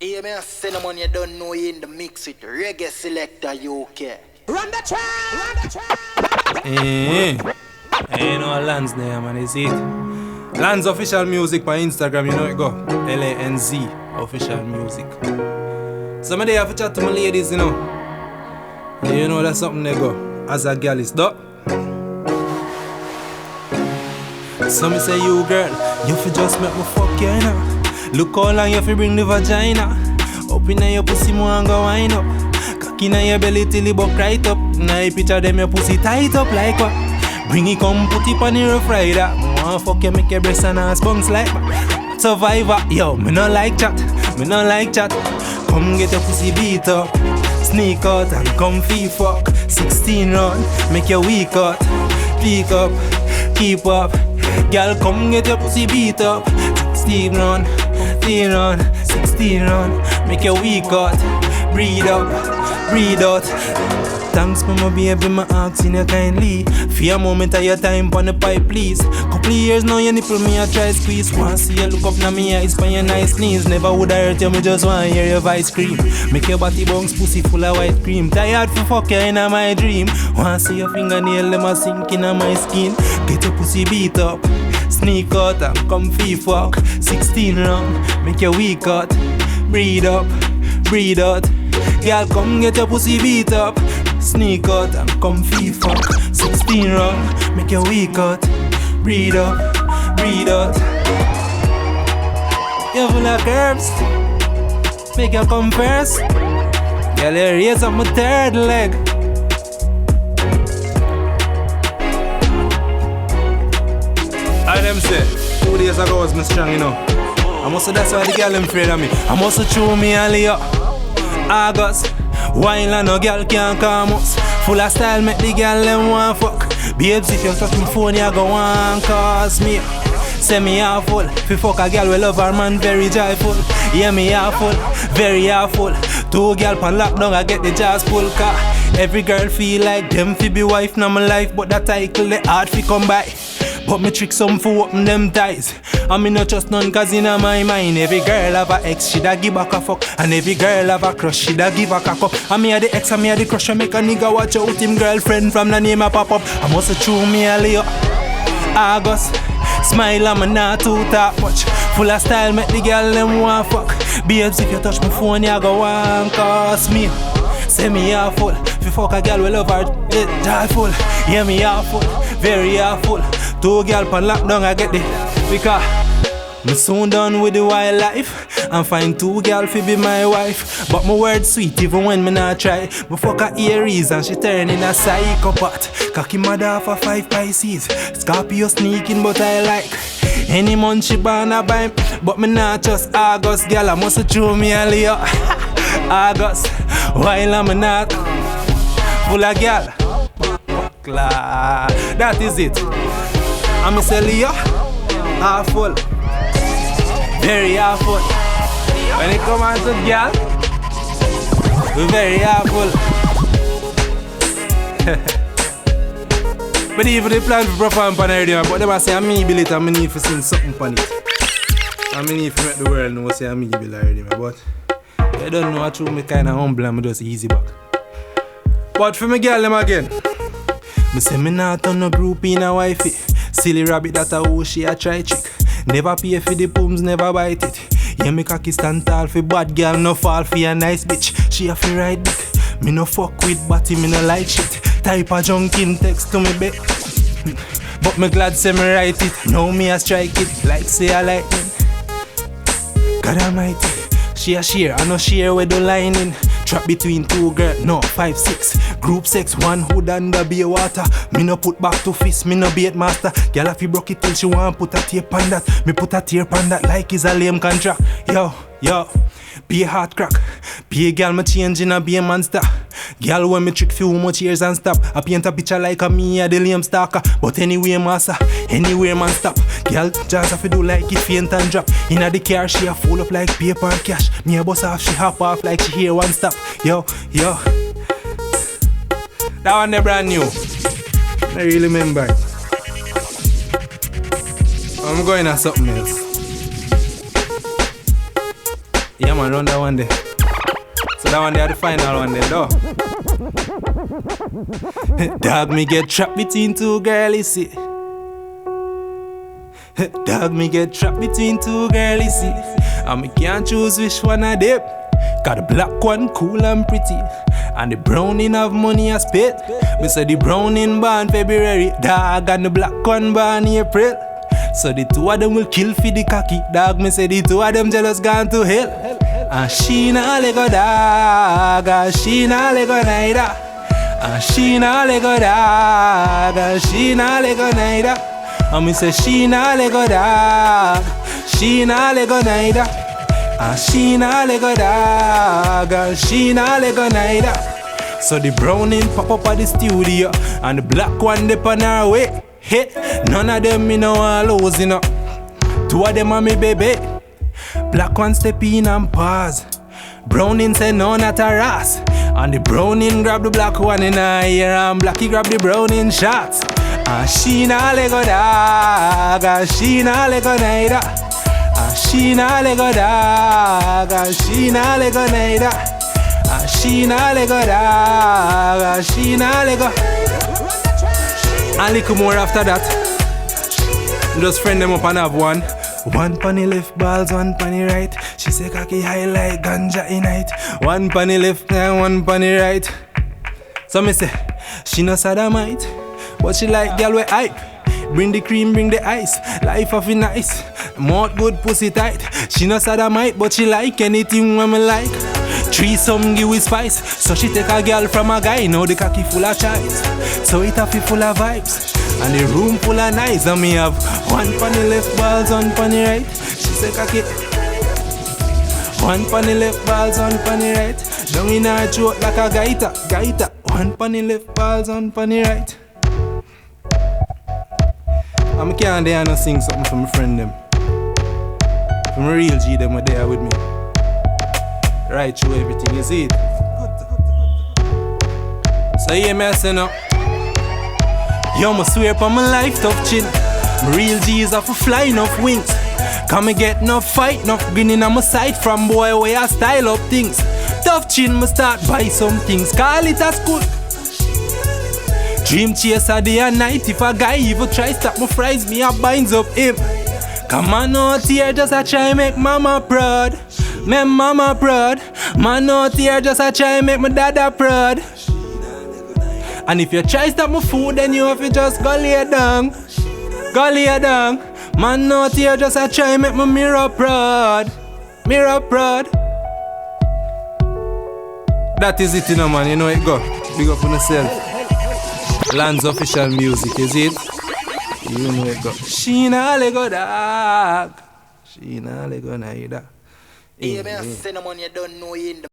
Hey, man, cinnamon, you don't know you in the mix with Reggae Selecta UK. Run the track! Run the track! Hey, no Lanz there, man, is it? Lanz official music on Instagram, you know it go. LANZ official music. Some of they have to chat to my ladies, you know. Yeah, you know that's something they go. As a girl is done. Some say you girl, you fi just make me fuck you, you know. Look how long you fi bring the vagina. Up inna your pussy mo and go wind up. Cock inna your belly till it buck right up. Now you picture them your pussy tight up like what? Bring it come put it on the rough rider. Me want fuck you make your breast and ass bounce like Survivor. Yo, me no like chat, me no like chat. Come get your pussy beat up. Sneak out and come fee fuck. 16 round, make your weak out. Peek up, keep up. Girl, come get your pussy beat up. 16 round, 16 round, make your weak out. Breathe up, breathe out. Thanks for my baby, my asking you kindly. For a moment of your time on the pipe, please. Couple years now, you nipple me, I try squeeze. Want see you look up na me eyes for your nice knees. Never would I hurt you, me just want to hear your voice scream. Make your body bounce, pussy full of white cream. Tired for fuck you in my dream. Want see your fingernail, them a sink in my skin. Get your pussy beat up. Sneak out and come fee fuck. 16 round, make your weak out. Breathe up, breathe out. Girl, come get your pussy beat up. Sneak out and come fee fuck. 16 round, make your weak out. Breathe up, breathe out. You full of curves, make you come first. Girl, you raise up my third leg. I them say, 2 days ago was me strong, you know. I must say that's why the girl them afraid of me. I must have chew me and lay up. August, wine and no girl can't come us. Full of style make the girl them want fuck. Babes, if you touch my phone, you go on cause me. Say me awful. If you fuck a girl, we love her man very joyful. Yeah, me awful, very awful. 2 girl pan lockdown, I get the jazz full car. Every girl feel like them fi be wife now my life, but that title the hard fi come by. But me trick some for open them ties. And me not trust none cause in my mind every girl have a ex, she da give back a fuck. And every girl have a crush, she da give back a cup. And me a the ex and me a the crush, I make a nigga watch out him girlfriend from the name a pop up. I must have chew me a lay August, smile and me not too talk much. Full of style make the girl them want fuck. Babes, if you touch my phone, you go on cause me. Say me awful. If you fuck a girl, we love her, it joyful. Yeah, me awful, very awful. 2 girl pan lockdown, I get the because me soon done with the wildlife and find 2 girl fi be my wife. But my word sweet even when me not try. Me fuck a Aries and she turn in a psychopath. Cocky mother for 5 Pisces. Scorpio sneaking but I like. Any month she born a buy, but me not just August. Girl, I must chew me a Leo. August, while I'm not full of girl. That is it. I'm a Leo, awful, very awful. When it comes on to girl, we very awful. But even they plan to perform on the radio, but they must say I'm me build it and I need to sing something on it. And I need to make the world know say I'm me build it radio, but they don't know how to me kind of humble and me just easy back. But for me girl them again, me say me not on no group in a wifey. Silly rabbit that a hoe she a try trick. Never pay for the pums, never bite it. Yeah, me cocky stand tall for bad girl, no fall for a nice bitch. She a fi ride dick. Me no fuck with body, me no like shit. Type a junkin text to me back. But me glad say me write it. Now me a strike it like say a lightning. God almighty, she a share, I no share with the lining. Trap between 2 girls, no 5, 6. Group sex, 1 hood under be water. Me no put back to fist, me no bait master. Girl if you broke it till she want put a tape on that. Me put a tape on that like it's a lame contract. Yo, be a hard crack. Be a girl me change in a be a monster. Girl when me trick few much years and stop. I paint a picture like a me a the lame stalker. But anyway master, anywhere man stop. Girl just have to do like it faint and drop. Inna the car she a full up like paper and cash. Me a bust off, she hop off like she hear one stop. Yo. That one they brand new. I really remember it. I'm going to something else. Yeah man, run that one day. So that one day are the final one day, though. Dog me get trapped between two girlies, see. Dog me get trapped between two girlies, see. And me can't choose which one I dip. Got the black one cool and pretty, and the browning have money I spit. Me say the browning born February, dog, and the black one born April. So the two of them will kill for the cocky. Dog, me say the two of them jealous gone to hell. And she nah Leggo dog, and she nah Leggo neither. And she nah Leggo dog, and she nah Leggo neither. And me say she nah Leggo dog, she nah Leggo neither. And she nah Leggo dog, and she nah Leggo neither. So the browning pop up at the studio, and the black one dip on her way. Hey, none of them me know all losing up. Two of them are me baby. Black one step in and pause. Browning say no, not a ras. And the browning grab the black one in her ear, and Blackie grab the browning shots. And she nah Leggo dog, and she nah Leggo neither. And she nah Leggo dog, and she nah Leggo neither. And she nah Leggo dog, and she nah Leggo. And little more after that. Just friend them up and have one. One pon the left balls, one pon the right. She say cocky high like ganja in night. One pon the left and one pon the right. So me say, she no sodomite, but she like girl with hype. Bring the cream, bring the ice. Life of it nice. Mouth good, pussy tight. She no sodomite, but she like anything when me like. Threesome give with spice. So she take a girl from a guy. Now the cocky full of chives, so it a fi full of vibes. And the room full of nice. And me have one pon the left balls, one pon the right. She say cocky. One pon the left balls, one pon the right. Down in her throat like a gaita, gaita. One pon the left balls, one pon the right. I can't dare no sing something for my friend them. For my real G them were there with me. Right through everything, you see it? So yeah, me I say no. Yo, me swear upon my life, tough chin. My real G's have to fly enough wings. Can me get no fight, no grinning on my side from boy where I style up things. Tough chin, me start buy some things. Call it as good. Dream chaser day and night. If a guy even try stop my fries, me I binds up him. Come on out here, just a try make mama proud. Make mama proud. Man out here, just a try make my dada proud. And if you try stop my food, then you have to just go lay down. Go lay down. Man out here, just a try make my mirror proud. Mirror proud. That is it, you know, man. You know it go. Big up on yourself. Lanz official music, is it? You know it go. She nah Leggo dog. She nah Leggo neither. Hey, man, cinnamon, you don't know you in the